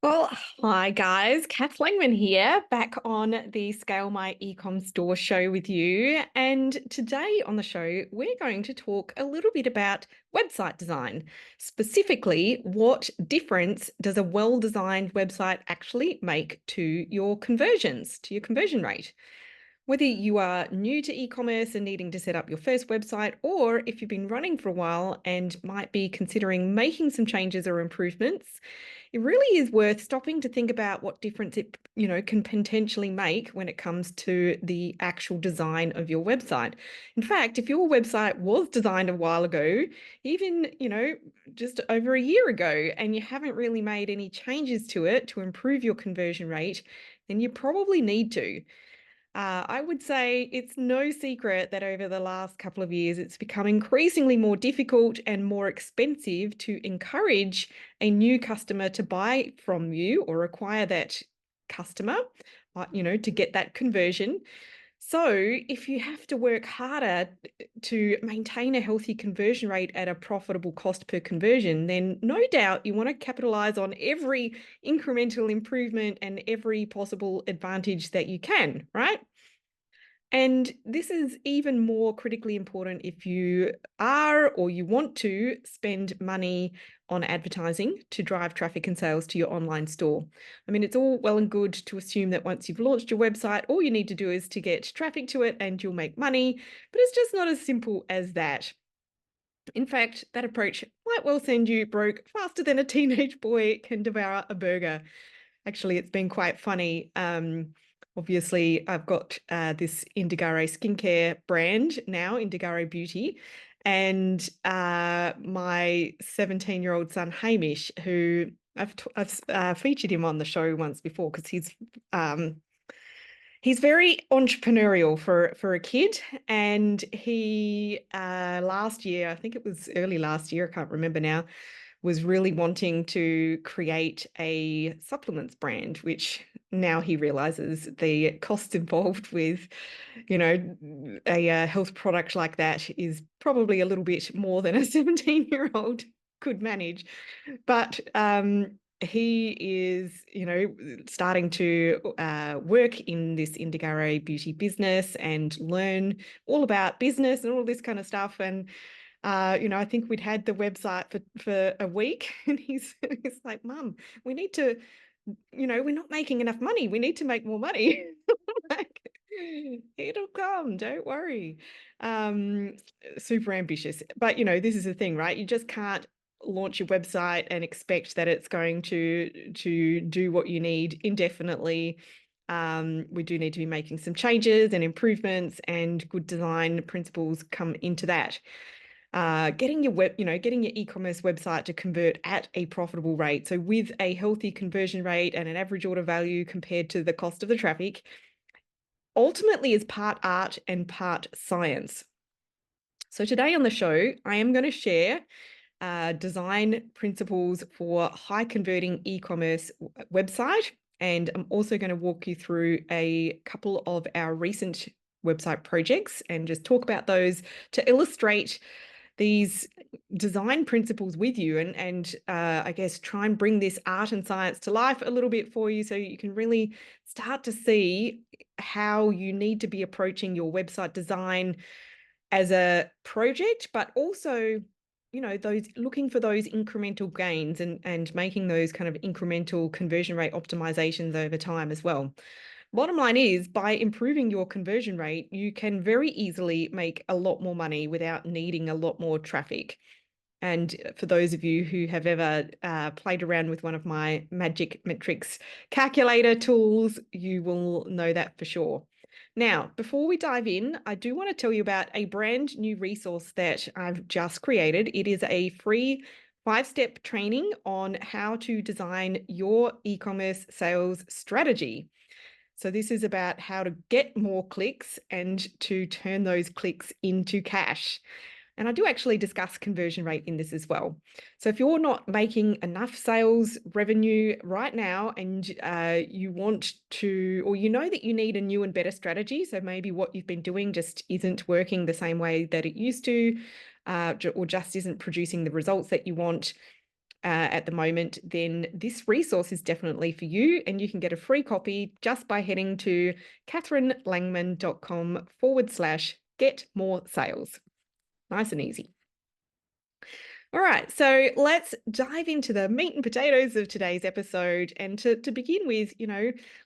Well, hi guys, Kath Langman here, back on the Scale My Ecom Store show with you. And today on the show, we're going to talk a little bit about website design. Specifically, what difference does a well-designed website actually make to your conversions, to your conversion rate? Whether you are new to e-commerce and needing to set up your first website, or if you've been running for a while and might be considering making some changes or improvements, it really is worth stopping to think about what difference it, can potentially make when it comes to the actual design of your website. In fact, if your website was designed a while ago, even, just over a year ago, and you haven't really made any changes to it to improve your conversion rate, then you probably need to. I would say it's no secret that over the last couple of years, it's become increasingly more difficult and more expensive to encourage a new customer to buy from you or acquire that customer, to get that conversion. So if you have to work harder to maintain a healthy conversion rate at a profitable cost per conversion, then no doubt you want to capitalize on every incremental improvement and every possible advantage that you can, right? And this is even more critically important if you are or you want to spend money on advertising to drive traffic and sales to your online store. I mean, it's all well and good to assume that once you've launched your website, all you need to do is to get traffic to it and you'll make money, but it's just not as simple as that. In fact, that approach might well send you broke faster than a teenage boy can devour a burger. Actually, it's been quite funny. Obviously, I've got this Indagare skincare brand now, Indagare Beauty, and my 17-year-old son Hamish, who I've featured him on the show once before because he's very entrepreneurial for a kid, and he last year, I think it was early last year, I can't remember now, was really wanting to create a supplements brand, which now he realizes the costs involved with, a health product like that is probably a little bit more than a 17-year-old could manage. But he is, starting to work in this Indagare beauty business and learn all about business and all this kind of stuff. And I think we'd had the website for a week, and he's like, "Mum, we need to, we're not making enough money. We need to make more money." Like, it'll come, don't worry. Um, Super ambitious. But this is the thing, right? You just can't launch your website and expect that it's going to do what you need indefinitely. We do need to be making some changes and improvements, and good design principles come into that. Getting getting your e-commerce website to convert at a profitable rate. So with a healthy conversion rate and an average order value compared to the cost of the traffic, ultimately is part art and part science. So today on the show, I am going to share design principles for high converting e-commerce website. And I'm also going to walk you through a couple of our recent website projects and just talk about those to illustrate these design principles with you, and I guess try and bring this art and science to life a little bit for you so you can really start to see how you need to be approaching your website design as a project, but also, those looking for those incremental gains and making those kind of incremental conversion rate optimizations over time as well. Bottom line is, by improving your conversion rate, you can very easily make a lot more money without needing a lot more traffic. And for those of you who have ever played around with one of my Magic Metrics calculator tools, you will know that for sure. Now, before we dive in, I do want to tell you about a brand new resource that I've just created. It is a free 5-step training on how to design your e-commerce sales strategy. So this is about how to get more clicks and to turn those clicks into cash. And I do actually discuss conversion rate in this as well. So if you're not making enough sales revenue right now, and you want to, or you know that you need a new and better strategy, so maybe what you've been doing just isn't working the same way that it used to, or just isn't producing the results that you want, at the moment, then this resource is definitely for you, and you can get a free copy just by heading to katherinelangman.com/get more sales. Nice and easy. All right, so let's dive into the meat and potatoes of today's episode. And to begin with,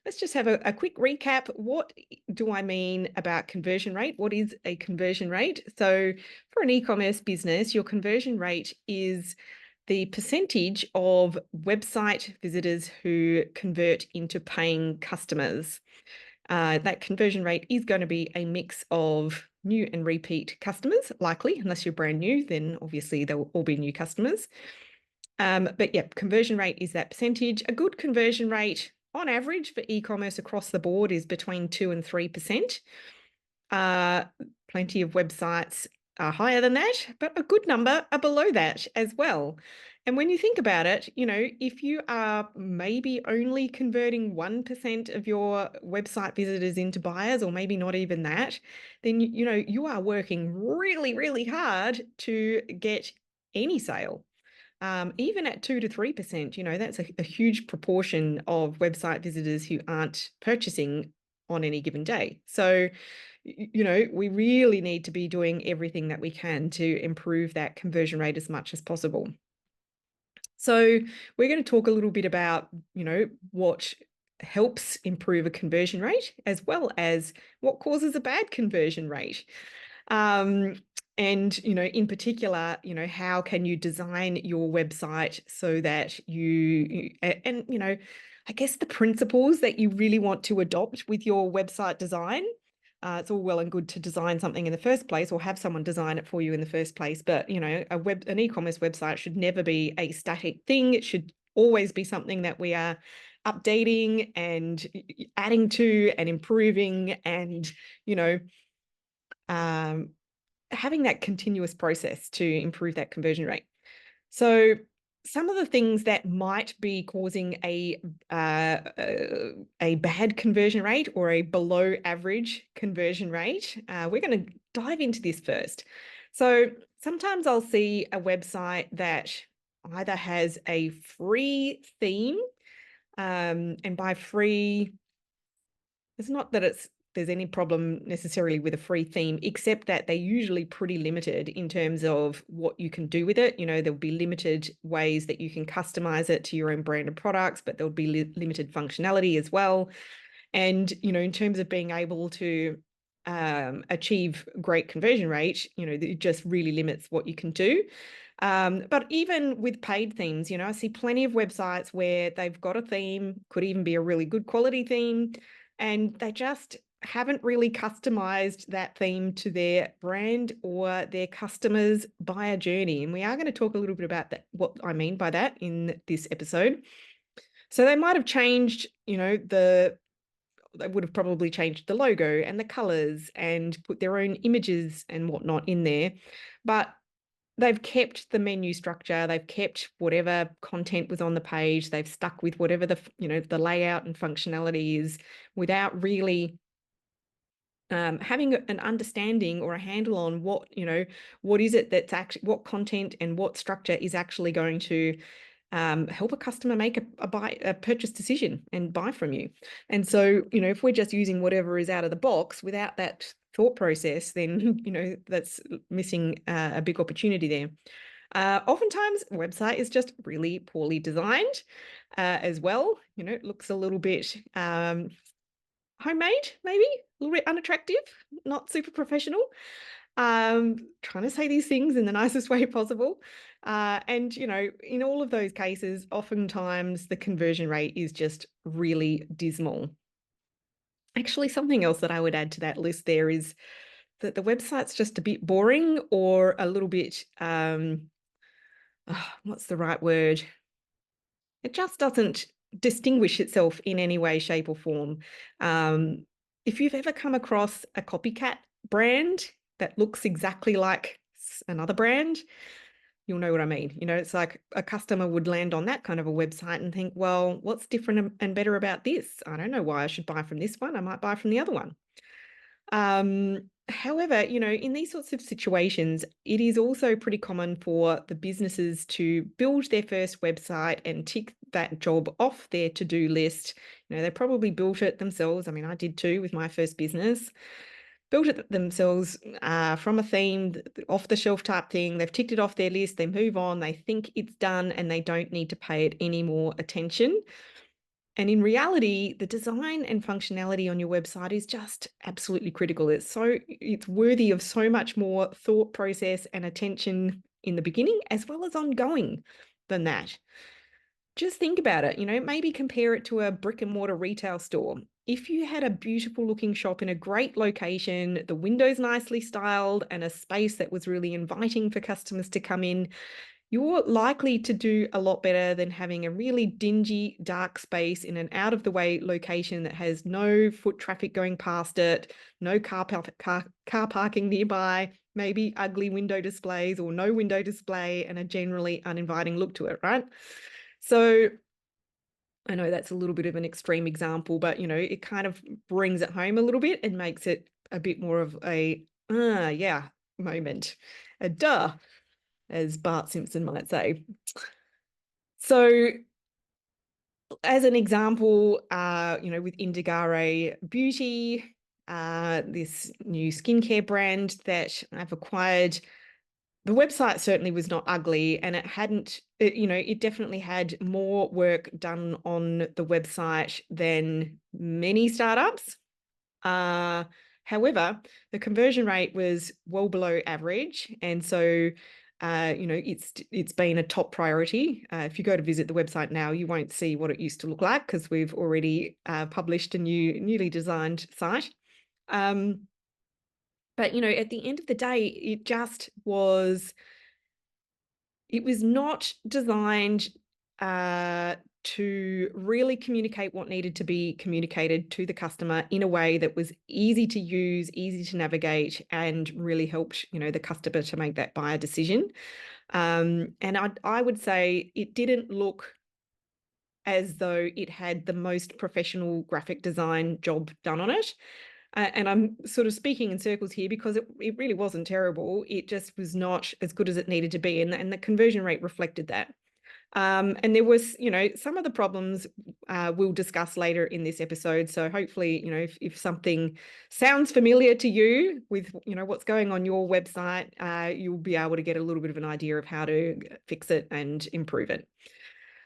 let's just have a quick recap. What do I mean about conversion rate? What is a conversion rate? So for an e-commerce business, your conversion rate is the percentage of website visitors who convert into paying customers. That conversion rate is going to be a mix of new and repeat customers, likely, unless you're brand new, then obviously they'll all be new customers. But yeah, conversion rate is that percentage. A good conversion rate on average for e-commerce across the board is between 2 and 3%. Plenty of websites are higher than that, but a good number are below that as well. And when you think about it, if you are maybe only converting 1% of your website visitors into buyers, or maybe not even that, then, you are working really, really hard to get any sale. Even at 2 to 3%, that's a huge proportion of website visitors who aren't purchasing on any given day. So, we really need to be doing everything that we can to improve that conversion rate as much as possible. So we're going to talk a little bit about, what helps improve a conversion rate, as well as what causes a bad conversion rate. And, in particular, how can you design your website so that I guess the principles that you really want to adopt with your website design. It's all well and good to design something in the first place, or have someone design it for you in the first place. But, an e-commerce website should never be a static thing. It should always be something that we are updating and adding to and improving, and, having that continuous process to improve that conversion rate. So some of the things that might be causing a bad conversion rate or a below average conversion rate, we're going to dive into this first. So sometimes I'll see a website that either has a free theme, and by free, it's not that there's any problem necessarily with a free theme, except that they're usually pretty limited in terms of what you can do with it. There'll be limited ways that you can customize it to your own brand of products, but there'll be limited functionality as well. And, in terms of being able to achieve great conversion rate, it just really limits what you can do. But even with paid themes, I see plenty of websites where they've got a theme, could even be a really good quality theme, and they just haven't really customized that theme to their brand or their customers' buyer journey. And we are going to talk a little bit about that, what I mean by that in this episode. So they might have changed, they would have probably changed the logo and the colors and put their own images and whatnot in there. But they've kept the menu structure, they've kept whatever content was on the page, they've stuck with whatever the layout and functionality is, without really having an understanding or a handle on what is it that's actually, what content and what structure is actually going to help a customer make a purchase decision and buy from you. And so, if we're just using whatever is out of the box without that thought process, then, that's missing a big opportunity there. Oftentimes, a website is just really poorly designed as well. It looks a little bit homemade, maybe a little bit unattractive, not super professional. Trying to say these things in the nicest way possible. And, in all of those cases, oftentimes the conversion rate is just really dismal. Actually, something else that I would add to that list there is that the website's just a bit boring, or a little bit, what's the right word? It just doesn't distinguish itself in any way, shape, or form. If you've ever come across a copycat brand that looks exactly like another brand, you'll know what I mean. It's like a customer would land on that kind of a website and think, well, what's different and better about this? I don't know why I should buy from this one. I might buy from the other one. However, in these sorts of situations, it is also pretty common for the businesses to build their first website and tick that job off their to-do list. They probably built it themselves. I mean, I did too with my first business. Built it themselves from a theme, off-the-shelf type thing. They've ticked it off their list. They move on. They think it's done, and they don't need to pay it any more attention. And in reality, the design and functionality on your website is just absolutely critical. It's worthy of so much more thought process and attention in the beginning, as well as ongoing than that. Just think about it, maybe compare it to a brick and mortar retail store. If you had a beautiful looking shop in a great location, the windows nicely styled, and a space that was really inviting for customers to come in, you're likely to do a lot better than having a really dingy, dark space in an out-of-the-way location that has no foot traffic going past it, no car parking nearby, maybe ugly window displays or no window display, and a generally uninviting look to it, right? So I know that's a little bit of an extreme example, but it kind of brings it home a little bit and makes it a bit more of a yeah moment, a duh, as Bart Simpson might say. So as an example, with Indigare Beauty, this new skincare brand that I've acquired, the website certainly was not ugly, and it definitely had more work done on the website than many startups. However, the conversion rate was well below average, and so it's been a top priority. If you go to visit the website now, you won't see what it used to look like because we've already published a newly designed site. But at the end of the day, it was not designed to really communicate what needed to be communicated to the customer in a way that was easy to use, easy to navigate, and really helped, the customer to make that buyer decision. And I would say it didn't look as though it had the most professional graphic design job done on it. And I'm sort of speaking in circles here because it really wasn't terrible. It just was not as good as it needed to be. And the conversion rate reflected that. And there was, some of the problems we'll discuss later in this episode. So hopefully, if something sounds familiar to you with, what's going on your website, you'll be able to get a little bit of an idea of how to fix it and improve it.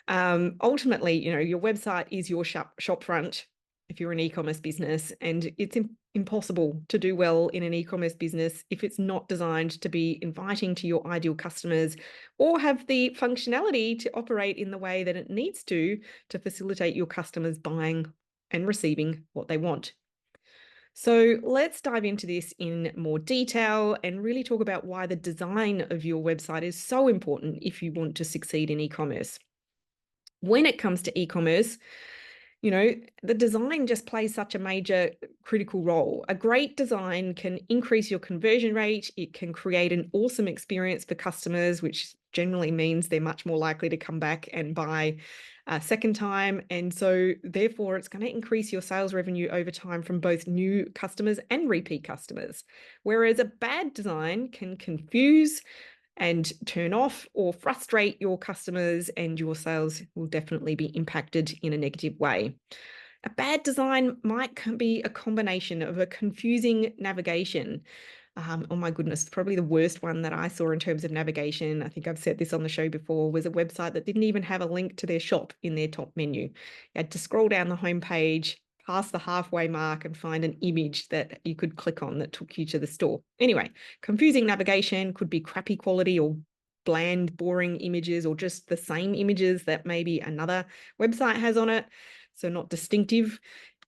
Ultimately, your website is your shop front if you're an e-commerce business, and it's impossible to do well in an e-commerce business if it's not designed to be inviting to your ideal customers or have the functionality to operate in the way that it needs to facilitate your customers buying and receiving what they want. So let's dive into this in more detail and really talk about why the design of your website is so important if you want to succeed in e-commerce. When it comes to e-commerce, the design just plays such a major critical role. A great design can increase your conversion rate. It can create an awesome experience for customers, which generally means they're much more likely to come back and buy a second time. And so therefore, it's going to increase your sales revenue over time from both new customers and repeat customers. Whereas a bad design can confuse and turn off or frustrate your customers, and your sales will definitely be impacted in a negative way. A bad design might be a combination of a confusing navigation. Oh my goodness, probably the worst one that I saw in terms of navigation, I think I've said this on the show before, was a website that didn't even have a link to their shop in their top menu. You had to scroll down the homepage, past the halfway mark, and find an image that you could click on that took you to the store. Anyway, confusing navigation could be crappy quality or bland, boring images, or just the same images that maybe another website has on it, so not distinctive.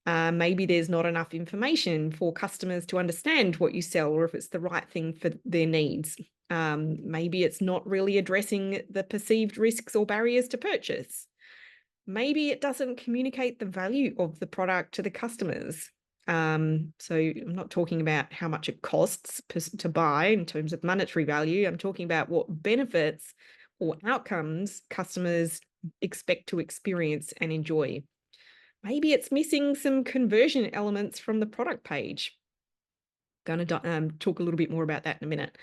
Maybe there's not enough information for customers to understand what you sell or if it's the right thing for their needs. Maybe it's not really addressing the perceived risks or barriers to purchase. Maybe it doesn't communicate the value of the product to the customers. So I'm not talking about how much it costs to buy in terms of monetary value. I'm talking about what benefits or outcomes customers expect to experience and enjoy. Maybe it's missing some conversion elements from the product page. Going to talk a little bit more about that in a minute.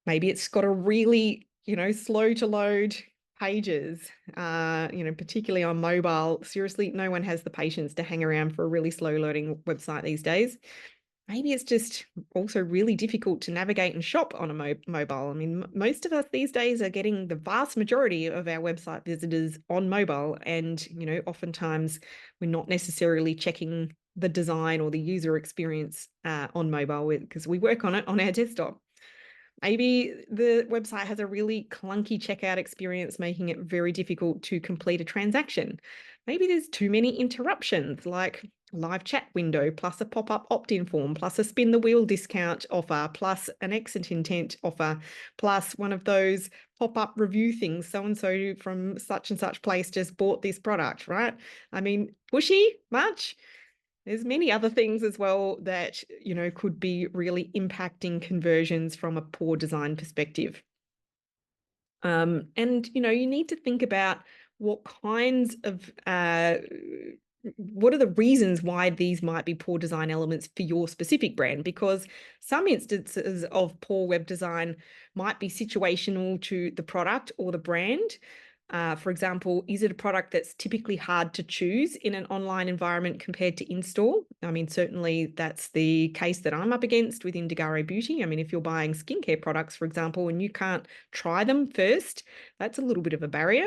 Maybe it's got a really, slow to load pages, particularly on mobile. Seriously, no one has the patience to hang around for a really slow loading website these days. Maybe it's just also really difficult to navigate and shop on a mobile. I mean, most of us these days are getting the vast majority of our website visitors on mobile. And, oftentimes we're not necessarily checking the design or the user experience on mobile because we work on it on our desktop. Maybe the website has a really clunky checkout experience, making it very difficult to complete a transaction. Maybe there's too many interruptions, like live chat window, plus a pop-up opt-in form, plus a spin the wheel discount offer, plus an exit intent offer, plus one of those pop-up review things. So-and-so from such and such place just bought this product, right? I mean, pushy much? There's many other things as well that, could be really impacting conversions from a poor design perspective. And, you need to think about what kinds of, what are the reasons why these might be poor design elements for your specific brand? Because some instances of poor web design might be situational to the product or the brand. For example, is it a product that's typically hard to choose in an online environment compared to in-store? I mean, certainly that's the case that I'm up against with Indagaro Beauty. I mean, if you're buying skincare products, for example, and you can't try them first, that's a little bit of a barrier.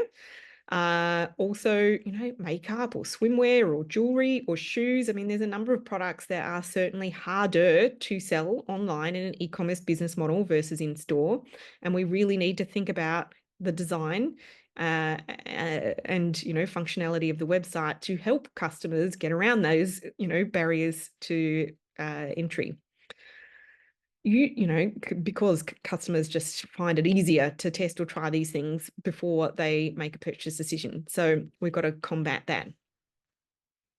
Also, makeup or swimwear or jewelry or shoes. I mean, there's a number of products that are certainly harder to sell online in an e-commerce business model versus in-store. And we really need to think about the design and functionality of the website to help customers get around those barriers to entry. Because customers just find it easier to test or try these things before they make a purchase decision. So we've got to combat that.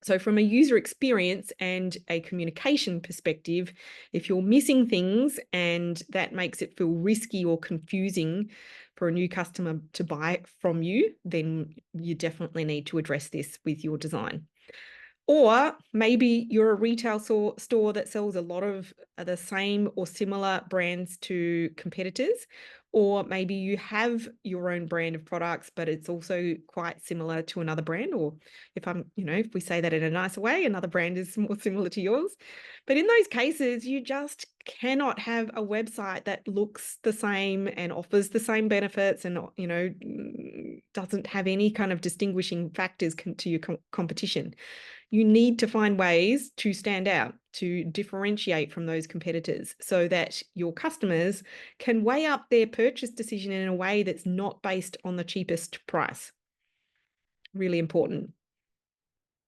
So from a user experience and a communication perspective, if you're missing things and that makes it feel risky or confusing for a new customer to buy from you, then you definitely need to address this with your design. Or maybe you're a retail store that sells a lot of the same or similar brands to competitors. Or maybe you have your own brand of products, but it's also quite similar to another brand. Or if we say that in a nicer way, another brand is more similar to yours. But in those cases, you just cannot have a website that looks the same and offers the same benefits and, doesn't have any kind of distinguishing factors to your competition. You need to find ways to stand out, to differentiate from those competitors so that your customers can weigh up their purchase decision in a way that's not based on the cheapest price. Really important.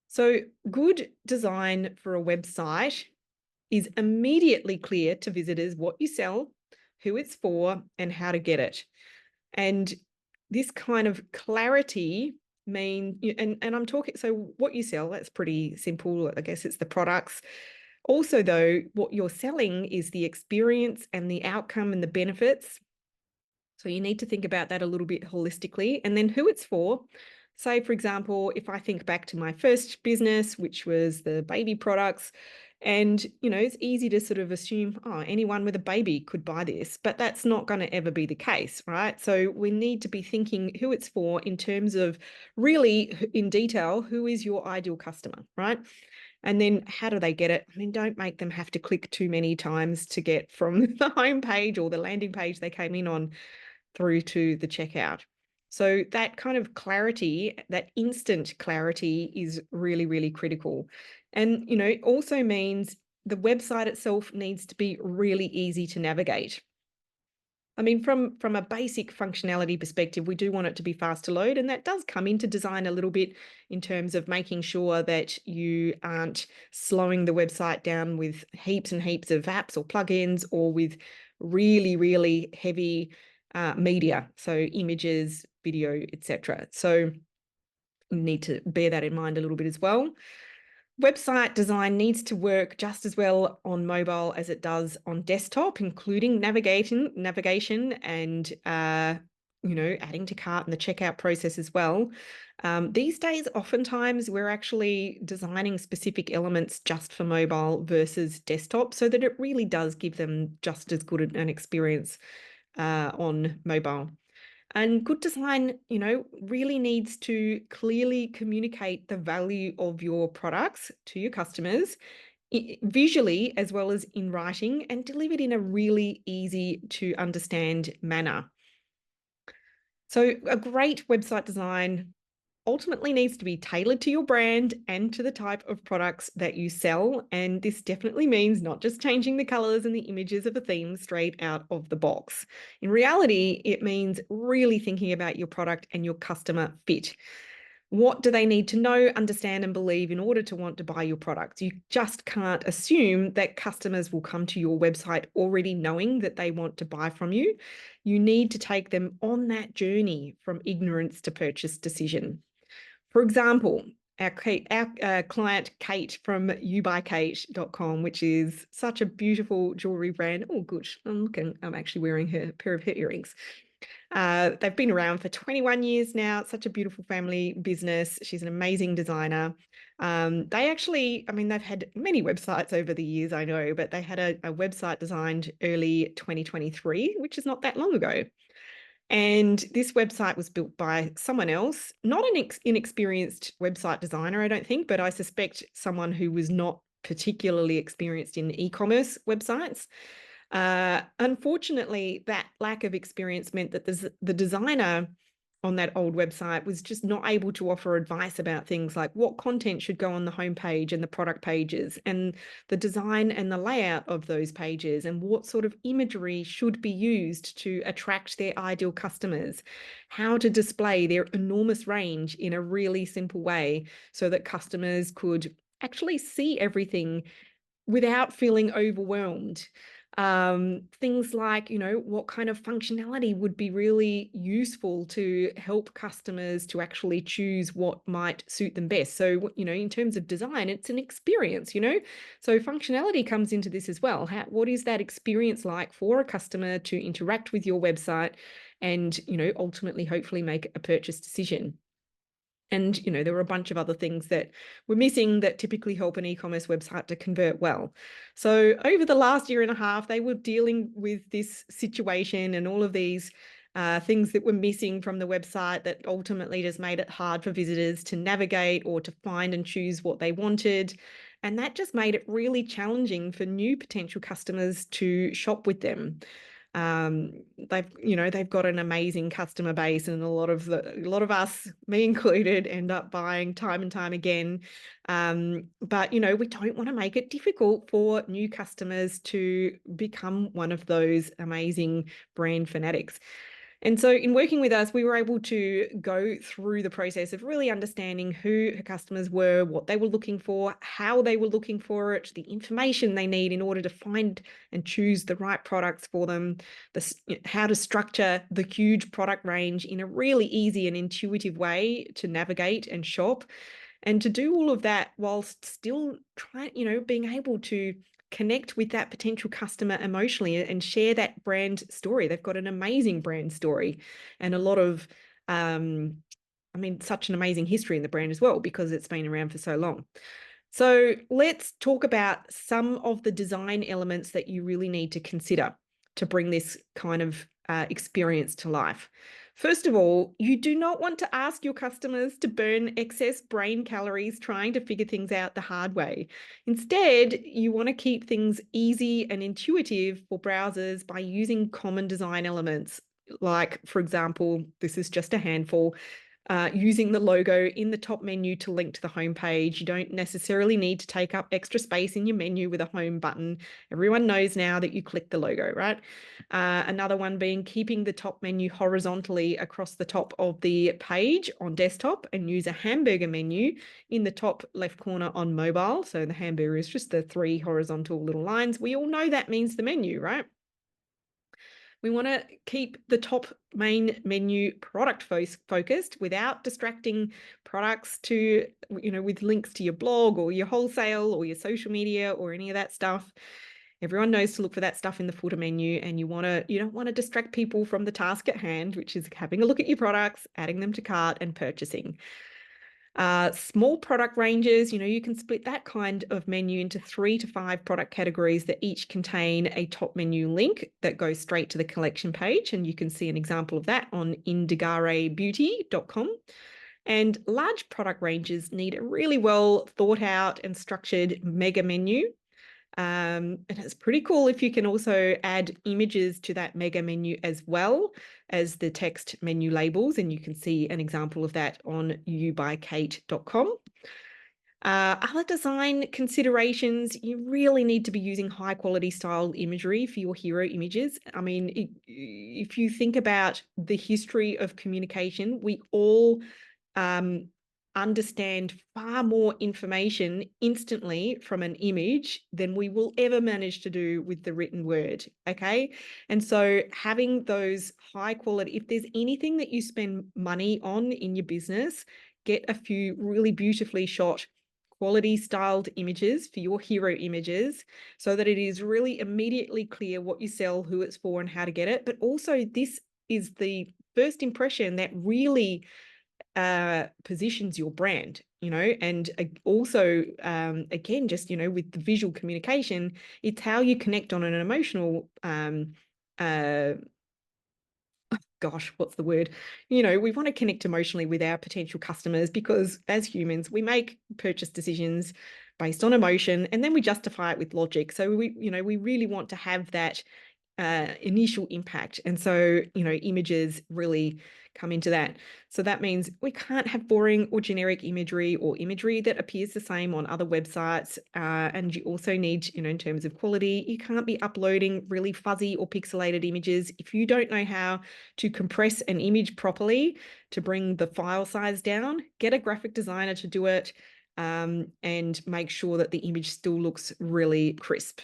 So good design for a website is immediately clear to visitors what you sell, who it's for, and how to get it. And this kind of clarity and I'm talking, so what you sell, that's pretty simple. I guess it's the products. Also, though, what you're selling is the experience and the outcome and the benefits. So you need to think about that a little bit holistically. And then who it's for. Say, for example, if I think back to my first business, which was the baby products, and, it's easy to sort of assume, oh, anyone with a baby could buy this, but that's not going to ever be the case, right? So we need to be thinking who it's for in terms of really in detail, who is your ideal customer, right? And then how do they get it? I mean, don't make them have to click too many times to get from the home page or the landing page they came in on through to the checkout. So that kind of clarity, that instant clarity is really, really critical. And, it also means the website itself needs to be really easy to navigate. I mean, from a basic functionality perspective, we do want it to be fast to load, and that does come into design a little bit in terms of making sure that you aren't slowing the website down with heaps and heaps of apps or plugins or with really, really heavy media, so images, video, etc. So you need to bear that in mind a little bit as well. Website design needs to work just as well on mobile as it does on desktop, including navigation and adding to cart and the checkout process as well. These days, oftentimes we're actually designing specific elements just for mobile versus desktop so that it really does give them just as good an experience on mobile. And good design, really needs to clearly communicate the value of your products to your customers visually as well as in writing, and delivered in a really easy to understand manner. So a great website design ultimately needs to be tailored to your brand and to the type of products that you sell. And this definitely means not just changing the colors and the images of a theme straight out of the box. In reality, it means really thinking about your product and your customer fit. What do they need to know, understand, and believe in order to want to buy your products? You just can't assume that customers will come to your website already knowing that they want to buy from you. You need to take them on that journey from ignorance to purchase decision. For example, our client Kate from youbykate.com, which is such a beautiful jewelry brand. Oh, good. I'm actually wearing a pair of her earrings. They've been around for 21 years now. Such a beautiful family business. She's an amazing designer. They've had many websites over the years, I know, but they had a website designed early 2023, which is not that long ago. And this website was built by someone else, not an inexperienced website designer, I don't think, but I suspect someone who was not particularly experienced in e-commerce websites. Unfortunately, that lack of experience meant that the designer on that old website was just not able to offer advice about things like what content should go on the homepage and the product pages, and the design and the layout of those pages, and what sort of imagery should be used to attract their ideal customers, how to display their enormous range in a really simple way so that customers could actually see everything without feeling overwhelmed. Things like, what kind of functionality would be really useful to help customers to actually choose what might suit them best. So, in terms of design, it's an experience, so functionality comes into this as well. What is that experience like for a customer to interact with your website and, ultimately, hopefully make a purchase decision? And, there were a bunch of other things that were missing that typically help an e-commerce website to convert well. So over the last year and a half, they were dealing with this situation and all of these things that were missing from the website that ultimately just made it hard for visitors to navigate or to find and choose what they wanted. And that just made it really challenging for new potential customers to shop with them. They've got an amazing customer base, and a lot of us, me included, end up buying time and time again. But we don't want to make it difficult for new customers to become one of those amazing brand fanatics. And so in working with us, we were able to go through the process of really understanding who her customers were, what they were looking for, how they were looking for it, the information they need in order to find and choose the right products for them, how to structure the huge product range in a really easy and intuitive way to navigate and shop. And to do all of that whilst still being able to connect with that potential customer emotionally and share that brand story. They've got an amazing brand story and a lot of, such an amazing history in the brand as well, because it's been around for so long. So let's talk about some of the design elements that you really need to consider to bring this kind of experience to life. First of all, you do not want to ask your customers to burn excess brain calories trying to figure things out the hard way. Instead, you want to keep things easy and intuitive for browsers by using common design elements. Like, for example, this is just a handful. Using the logo in the top menu to link to the home page. You don't necessarily need to take up extra space in your menu with a home button. Everyone knows now that you click the logo, right? Another one being keeping the top menu horizontally across the top of the page on desktop, and use a hamburger menu in the top left corner on mobile. So the hamburger is just the 3 horizontal little lines. We all know that means the menu, right? We want to keep the top main menu product focused without distracting products to, with links to your blog or your wholesale or your social media or any of that stuff. Everyone knows to look for that stuff in the footer menu, and you don't want to distract people from the task at hand, which is having a look at your products, adding them to cart, and purchasing. Small product ranges, you can split that kind of menu into 3 to 5 product categories that each contain a top menu link that goes straight to the collection page. And you can see an example of that on indigarebeauty.com. And large product ranges need a really well thought out and structured mega menu. And it's pretty cool if you can also add images to that mega menu as well as the text menu labels. And you can see an example of that on youbykate.com. Other design considerations, you really need to be using high quality style imagery for your hero images. I mean, if you think about the history of communication, we all understand far more information instantly from an image than we will ever manage to do with the written word. Okay. And so having those high quality, if there's anything that you spend money on in your business, get a few really beautifully shot quality styled images for your hero images so that it is really immediately clear what you sell, who it's for, and how to get it. But also, this is the first impression that really positions your brand, and also, again, just, with the visual communication, it's how you connect on an emotional, gosh, what's the word? We want to connect emotionally with our potential customers because as humans, we make purchase decisions based on emotion and then we justify it with logic. So we really want to have that initial impact. And so, images really come into that. So that means we can't have boring or generic imagery or imagery that appears the same on other websites. And you also need, in terms of quality, you can't be uploading really fuzzy or pixelated images. If you don't know how to compress an image properly to bring the file size down, get a graphic designer to do it, and make sure that the image still looks really crisp.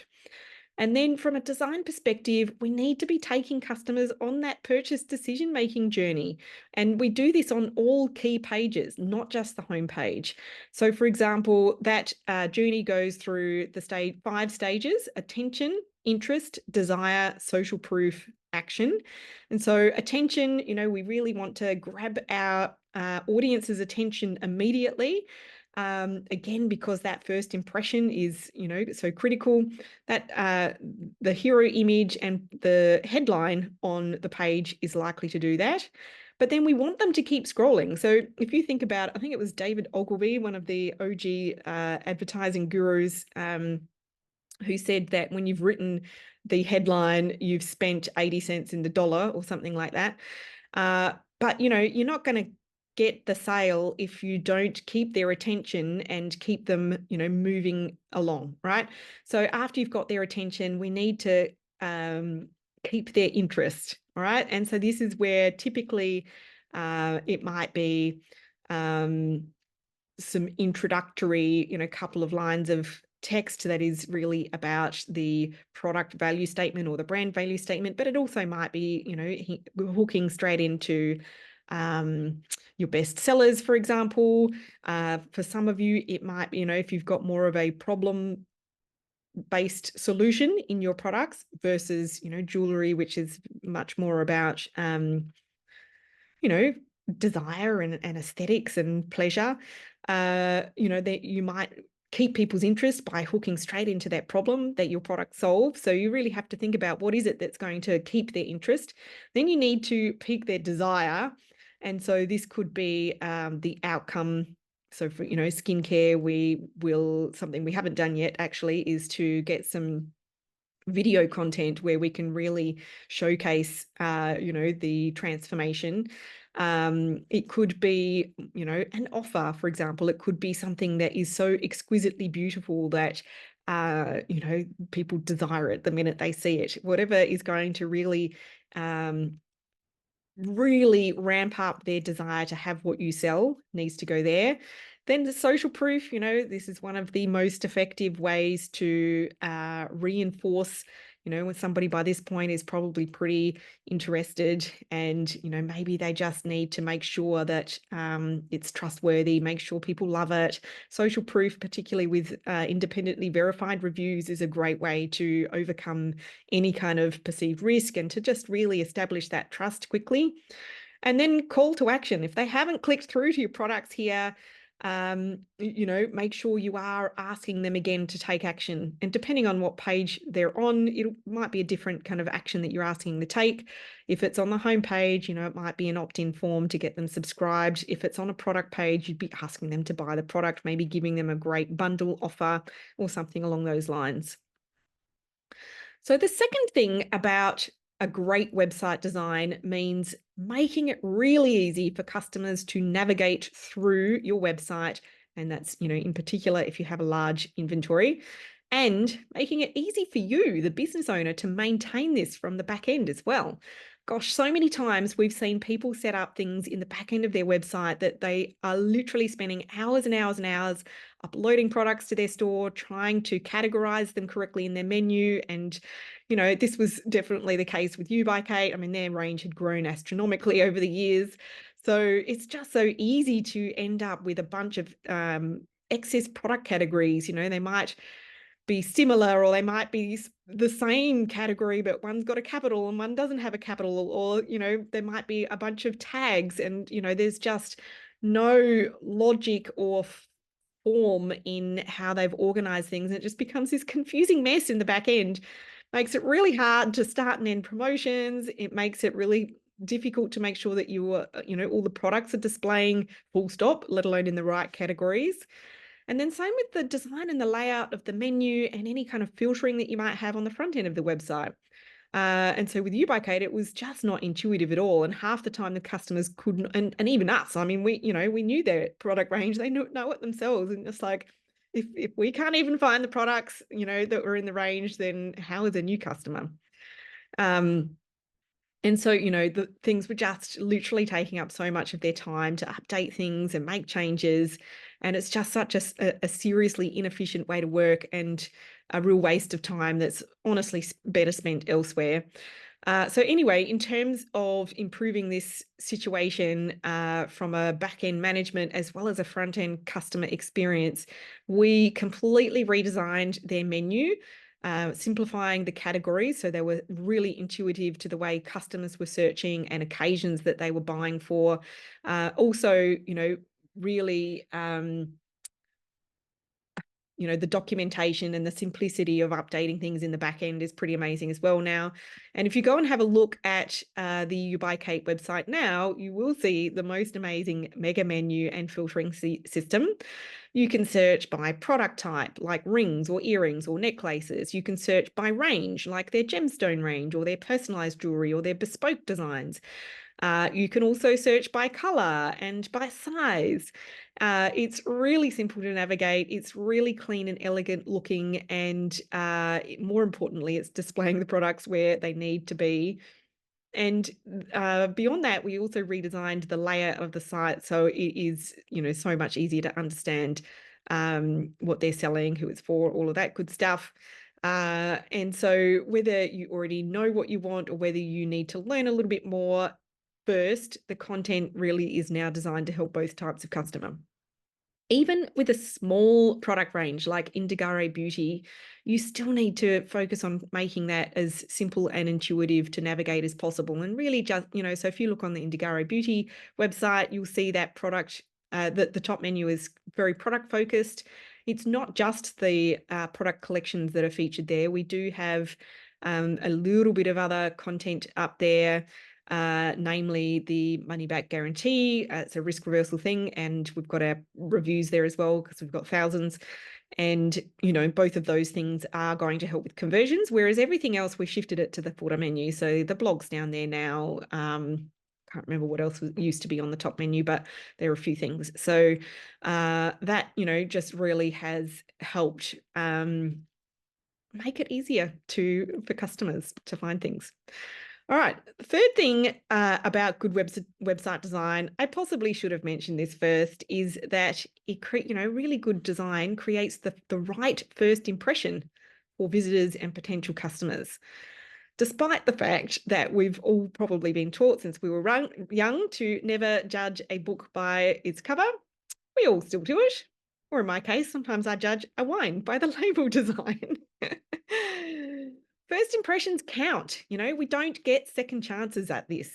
And then from a design perspective, we need to be taking customers on that purchase decision-making journey. And we do this on all key pages, not just the homepage. So for example, that journey goes through the 5 stages: attention, interest, desire, social proof, action. And so attention, we really want to grab our audience's attention immediately. Again, because that first impression is, so critical, that the hero image and the headline on the page is likely to do that. But then we want them to keep scrolling. So if you think about, I think it was David Ogilvy, one of the OG advertising gurus, who said that when you've written the headline, you've spent 80 cents in the dollar or something like that. But, you're not going to get the sale if you don't keep their attention and keep them, moving along, right? So after you've got their attention, we need to keep their interest, all right? And so this is where typically it might be some introductory, couple of lines of text that is really about the product value statement or the brand value statement, but it also might be, hooking straight into your best sellers, for example. For some of you, it might be, if you've got more of a problem-based solution in your products versus, jewelry, which is much more about, desire and aesthetics and pleasure. That you might keep people's interest by hooking straight into that problem that your product solves. So you really have to think about what is it that's going to keep their interest. Then you need to pique their desire. And so this could be the outcome. So for, skincare, something we haven't done yet actually is to get some video content where we can really showcase, the transformation. It could be, an offer, for example. It could be something that is so exquisitely beautiful that, people desire it the minute they see it. Whatever is going to really ramp up their desire to have what you sell needs to go there. Then the social proof, this is one of the most effective ways to reinforce, when somebody by this point is probably pretty interested, and maybe they just need to make sure that it's trustworthy, make sure people love it. Social proof, particularly with independently verified reviews, is a great way to overcome any kind of perceived risk and to just really establish that trust quickly. And then call to action. If they haven't clicked through to your products here, make sure you are asking them again to take action. And depending on what page they're on, it might be a different kind of action that you're asking to take. If it's on the home page, it might be an opt-in form to get them subscribed. If it's on a product page, you'd be asking them to buy the product, maybe giving them a great bundle offer or something along those lines. So the second thing about a great website design means making it really easy for customers to navigate through your website. And that's, in particular, if you have a large inventory, and making it easy for you, the business owner, to maintain this from the back end as well. Gosh, so many times we've seen people set up things in the back end of their website that they are literally spending hours and hours and hours uploading products to their store, trying to categorize them correctly in their menu. And, this was definitely the case with You by Kate. I mean, their range had grown astronomically over the years. So it's just so easy to end up with a bunch of excess product categories. They might be similar, or they might be the same category, but one's got a capital and one doesn't have a capital, or there might be a bunch of tags, and there's just no logic or form in how they've organized things, and it just becomes this confusing mess in the back end. Makes it really hard to start and end promotions. It makes it really difficult to make sure that all the products are displaying full stop, let alone in the right categories. And then same with the design and the layout of the menu and any kind of filtering that you might have on the front end of the website. And so with You by Kate, it was just not intuitive at all. And half the time the customers couldn't, and even us, I mean, we knew their product range, they know it themselves. And it's like, if we can't even find the products, that were in the range, then how is a new customer? And so, the things were just literally taking up so much of their time to update things and make changes. And it's just such a seriously inefficient way to work, and a real waste of time that's honestly better spent elsewhere. So anyway, in terms of improving this situation from a back-end management as well as a front-end customer experience, we completely redesigned their menu, simplifying the categories so they were really intuitive to the way customers were searching and occasions that they were buying for. Also, really the documentation and the simplicity of updating things in the back end is pretty amazing as well now. And if you go and have a look at the You by Kate website now, you will see the most amazing mega menu and filtering system. You can search by product type, like rings or earrings or necklaces. You can search by range, like their gemstone range or their personalized jewelry or their bespoke designs. You can also search by color and by size. It's really simple to navigate. It's really clean and elegant looking. And more importantly, it's displaying the products where they need to be. And beyond that, we also redesigned the layout of the site. So it is, so much easier to understand what they're selling, who it's for, all of that good stuff. And so whether you already know what you want or whether you need to learn a little bit more, first, the content really is now designed to help both types of customer. Even with a small product range like Indagare Beauty, you still need to focus on making that as simple and intuitive to navigate as possible. And really just, so if you look on the Indagare Beauty website, you'll see that product, the top menu is very product focused. It's not just the product collections that are featured there. We do have a little bit of other content up there. Namely the money back guarantee. It's a risk reversal thing, and we've got our reviews there as well because we've got thousands. And both of those things are going to help with conversions, whereas everything else we shifted it to the footer menu. So the blog's down there now. Can't remember what else used to be on the top menu, but there are a few things. So that just really has helped make it easier for customers to find things. All right, the third thing about good website design, I possibly should have mentioned this first, is that really good design creates the right first impression or visitors and potential customers. Despite the fact that we've all probably been taught since we were young to never judge a book by its cover, we all still do it. Or in my case, sometimes I judge a wine by the label design. First impressions count. We don't get second chances at this.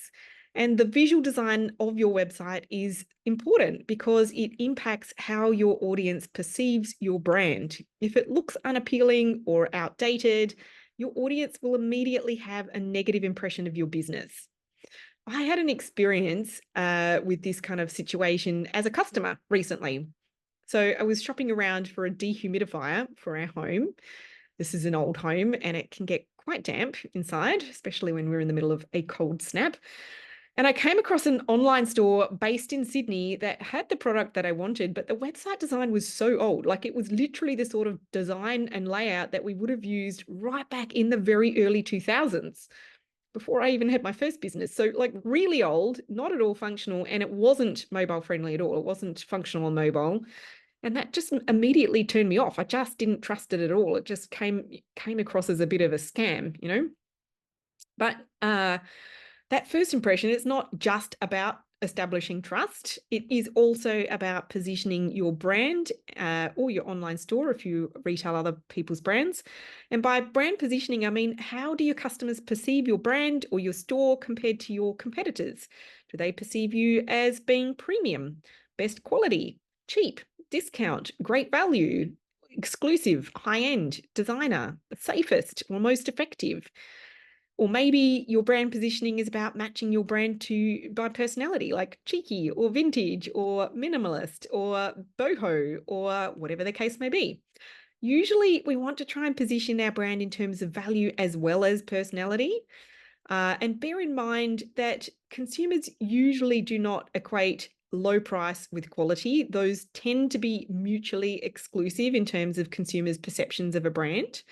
And the visual design of your website is important because it impacts how your audience perceives your brand. If it looks unappealing or outdated, your audience will immediately have a negative impression of your business. I had an experience with this kind of situation as a customer recently. So I was shopping around for a dehumidifier for our home. This is an old home and it can get quite damp inside, especially when we're in the middle of a cold snap. And I came across an online store based in Sydney that had the product that I wanted, but the website design was so old. Like, it was literally the sort of design and layout that we would have used right back in the very early 2000s, before I even had my first business. So, like, really old, not at all functional, and it wasn't mobile friendly at all. It wasn't functional on mobile. And that just immediately turned me off. I just didn't trust it at all. It just came across as a bit of a scam. But that first impression is not just about establishing trust. It is also about positioning your brand or your online store if you retail other people's brands. And by brand positioning, I mean, how do your customers perceive your brand or your store compared to your competitors? Do they perceive you as being premium, best quality, cheap, discount, great value, exclusive, high-end, designer, safest, or most effective? Or maybe your brand positioning is about matching your brand by personality, like cheeky or vintage or minimalist or boho or whatever the case may be. Usually we want to try and position our brand in terms of value as well as personality. And bear in mind that consumers usually do not equate low price with quality. Those tend to be mutually exclusive in terms of consumers' perceptions of a brand.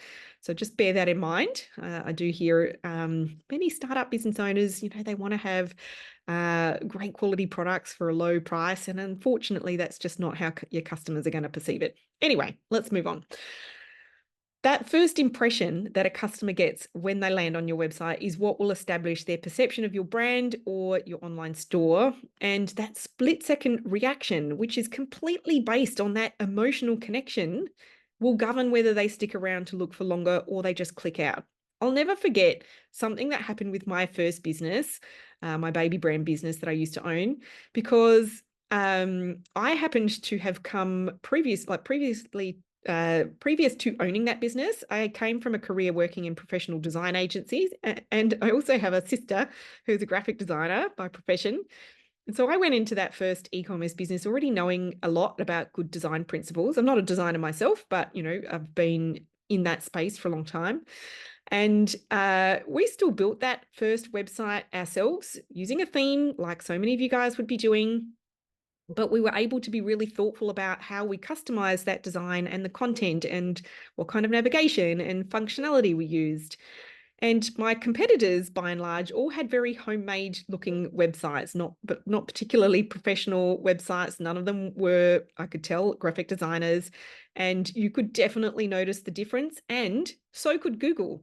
So just bear that in mind. I do hear many startup business owners, they want to have great quality products for a low price. And unfortunately, that's just not how your customers are going to perceive it. Anyway, let's move on. That first impression that a customer gets when they land on your website is what will establish their perception of your brand or your online store. And that split-second reaction, which is completely based on that emotional connection, will govern whether they stick around to look for longer or they just click out. I'll never forget something that happened with my first business, my baby brand business that I used to own, because I happened to have come previous to owning that business, I came from a career working in professional design agencies, and I also have a sister who's a graphic designer by profession. And so I went into that first e-commerce business already knowing a lot about good design principles. I'm not a designer myself, but I've been in that space for a long time. And we still built that first website ourselves using a theme, like so many of you guys would be doing. But we were able to be really thoughtful about how we customize that design and the content and what kind of navigation and functionality we used. And my competitors, by and large, all had very homemade looking websites, not particularly professional websites. None of them were, I could tell, graphic designers. And you could definitely notice the difference. And so could Google.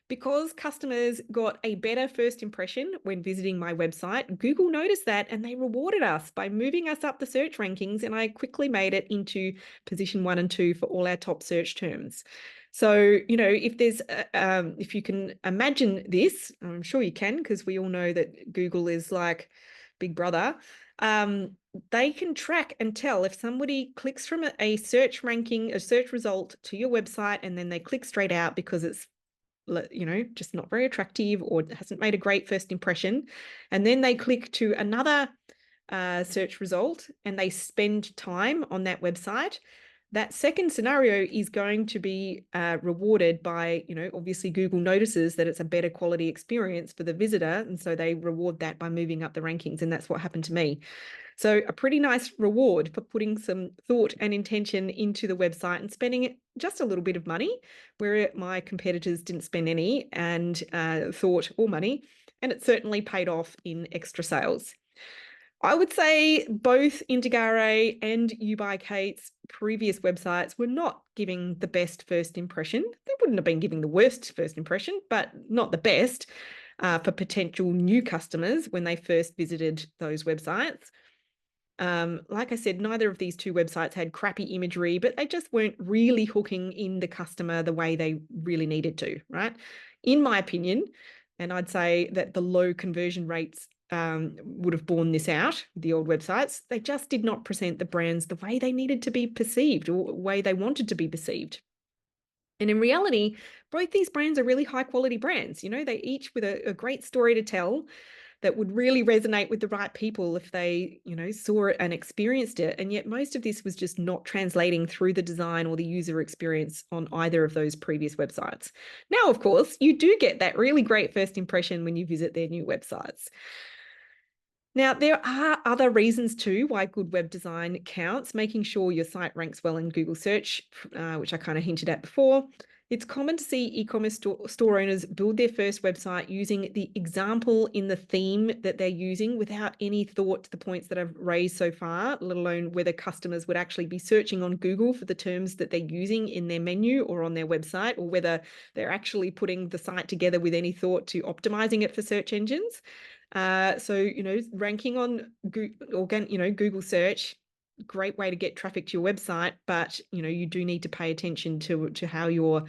Because customers got a better first impression when visiting my website, Google noticed that and they rewarded us by moving us up the search rankings, and I quickly made it into position 1 and 2 for all our top search terms. So, if you can imagine this, I'm sure you can, because we all know that Google is like Big Brother. They can track and tell if somebody clicks from a search ranking, a search result to your website, and then they click straight out because it's just not very attractive or hasn't made a great first impression. And then they click to another search result and they spend time on that website. That second scenario is going to be rewarded by, obviously Google notices that it's a better quality experience for the visitor. And so they reward that by moving up the rankings. And that's what happened to me. So a pretty nice reward for putting some thought and intention into the website and spending just a little bit of money, where my competitors didn't spend any and thought or money. And it certainly paid off in extra sales. I would say both Indagare and You Buy Kate's previous websites were not giving the best first impression. They wouldn't have been giving the worst first impression, but not the best for potential new customers when they first visited those websites. Like I said, neither of these two websites had crappy imagery, but they just weren't really hooking in the customer the way they really needed to, right? In my opinion, and I'd say that the low conversion rates would have borne this out, the old websites. They just did not present the brands the way they needed to be perceived or the way they wanted to be perceived. And in reality, both these brands are really high quality brands. You know, they each with a great story to tell that would really resonate with the right people if they, you know, saw it and experienced it. And yet most of this was just not translating through the design or the user experience on either of those previous websites. Now, of course, you do get that really great first impression when you visit their new websites. Now, there are other reasons too why good web design counts, making sure your site ranks well in Google search, which I kind of hinted at before. It's common to see e-commerce store owners build their first website using the example in the theme that they're using without any thought to the points that I've raised so far, let alone whether customers would actually be searching on Google for the terms that they're using in their menu or on their website, or whether they're actually putting the site together with any thought to optimizing it for search engines. So, you know, ranking on Google search, great way to get traffic to your website, but, you know, you do need to pay attention to how you're,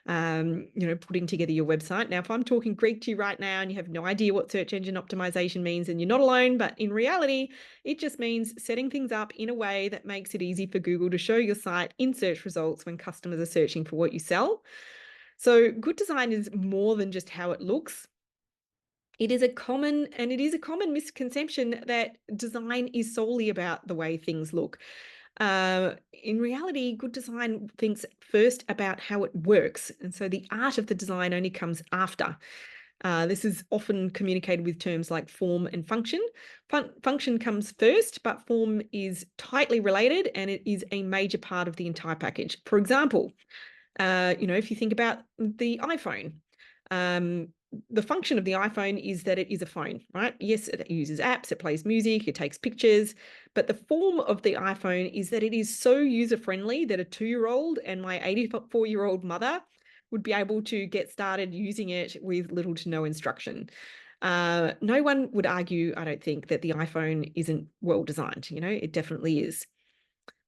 putting together your website. Now, if I'm talking Greek to you right now and you have no idea what search engine optimization means, and you're not alone, but in reality, it just means setting things up in a way that makes it easy for Google to show your site in search results when customers are searching for what you sell. So good design is more than just how it looks. It is a common misconception that design is solely about the way things look. In reality, good design thinks first about how it works. And so the art of the design only comes after. This is often communicated with terms like form and function. Function comes first, but form is tightly related and it is a major part of the entire package. For example, if you think about the iPhone, the function of the iPhone is that it is a phone, right? Yes, it uses apps, it plays music, it takes pictures, but the form of the iPhone is that it is so user-friendly that a 2-year-old and my 84-year-old mother would be able to get started using it with little to no instruction. No one would argue, I don't think, that the iPhone isn't well designed. You know, it definitely is.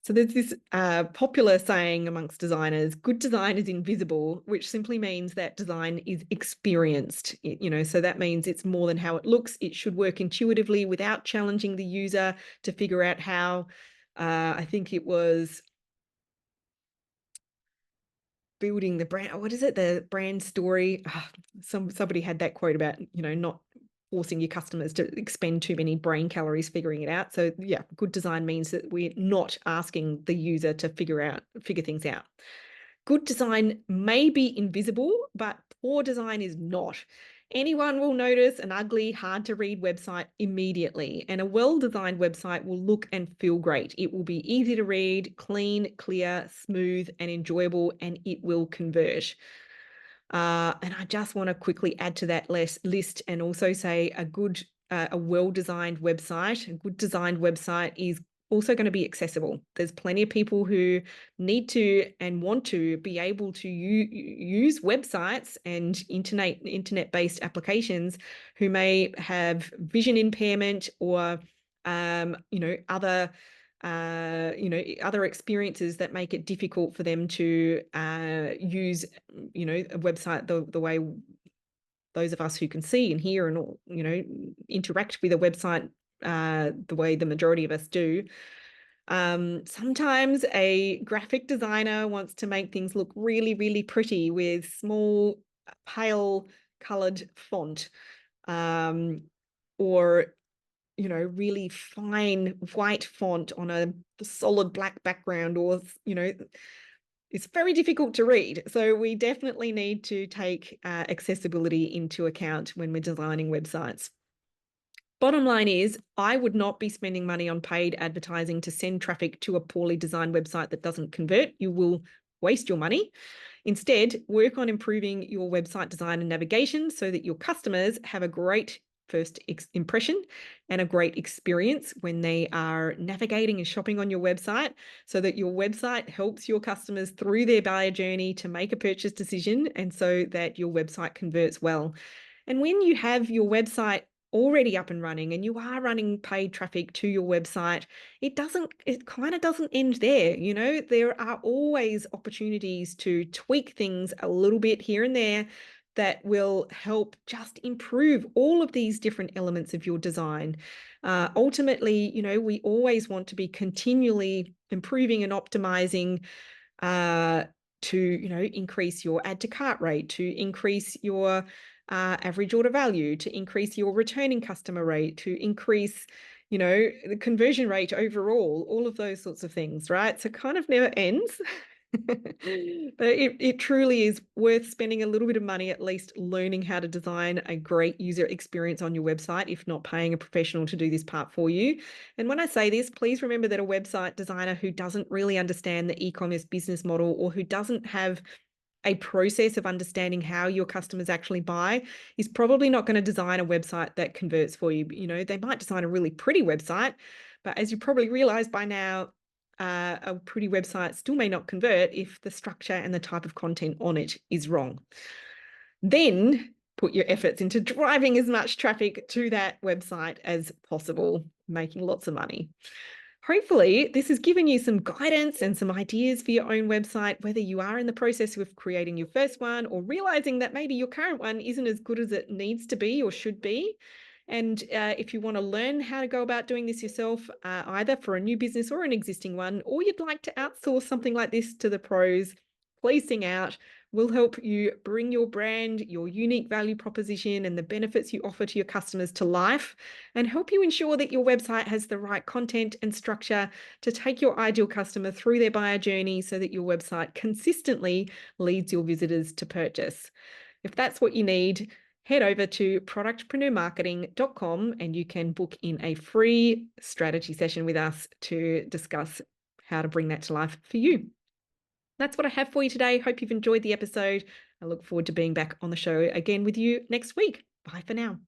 So there's this popular saying amongst designers, good design is invisible, which simply means that design is experienced. So that means it's more than how it looks. It should work intuitively without challenging the user to figure out how. I think it was building the brand. What is it? The brand story. Somebody had that quote about, not forcing your customers to expend too many brain calories figuring it out. So yeah, good design means that we're not asking the user to figure things out. Good design may be invisible, but poor design is not. Anyone will notice an ugly, hard to read website immediately, and a well-designed website will look and feel great. It will be easy to read, clean, clear, smooth, and enjoyable, and it will convert. And I just want to quickly add to that list and also say a well-designed website, a good designed website is also going to be accessible. There's plenty of people who need to and want to be able to use websites and internet-based applications who may have vision impairment or other experiences that make it difficult for them to use, a website the way those of us who can see and hear and, interact with a website the way the majority of us do. Sometimes a graphic designer wants to make things look really, really pretty with small, pale colored font, or really fine white font on a solid black background, or, it's very difficult to read. So we definitely need to take accessibility into account when we're designing websites. Bottom line is, I would not be spending money on paid advertising to send traffic to a poorly designed website that doesn't convert. You will waste your money. Instead, work on improving your website design and navigation so that your customers have a great first impression and a great experience when they are navigating and shopping on your website, so that your website helps your customers through their buyer journey to make a purchase decision, and so that your website converts well. And when you have your website already up and running and you are running paid traffic to your website, it kind of doesn't end there. There are always opportunities to tweak things a little bit here and there that will help just improve all of these different elements of your design. Ultimately, we always want to be continually improving and optimizing to increase your add to cart rate, to increase your average order value, to increase your returning customer rate, to increase the conversion rate overall, all of those sorts of things, right? So it kind of never ends. But it truly is worth spending a little bit of money, at least learning how to design a great user experience on your website, if not paying a professional to do this part for you. And when I say this, please remember that a website designer who doesn't really understand the e-commerce business model, or who doesn't have a process of understanding how your customers actually buy, is probably not going to design a website that converts for you. They might design a really pretty website, but as you probably realized by now, a pretty website still may not convert if the structure and the type of content on it is wrong. Then put your efforts into driving as much traffic to that website as possible, making lots of money. Hopefully, this has given you some guidance and some ideas for your own website, whether you are in the process of creating your first one or realizing that maybe your current one isn't as good as it needs to be or should be. And if you want to learn how to go about doing this yourself, either for a new business or an existing one, or you'd like to outsource something like this to the pros, please sing out. We'll help you bring your brand, your unique value proposition, and the benefits you offer to your customers to life, and help you ensure that your website has the right content and structure to take your ideal customer through their buyer journey, so that your website consistently leads your visitors to purchase. If that's what you need, head over to productpreneurmarketing.com and you can book in a free strategy session with us to discuss how to bring that to life for you. That's what I have for you today. Hope you've enjoyed the episode. I look forward to being back on the show again with you next week. Bye for now.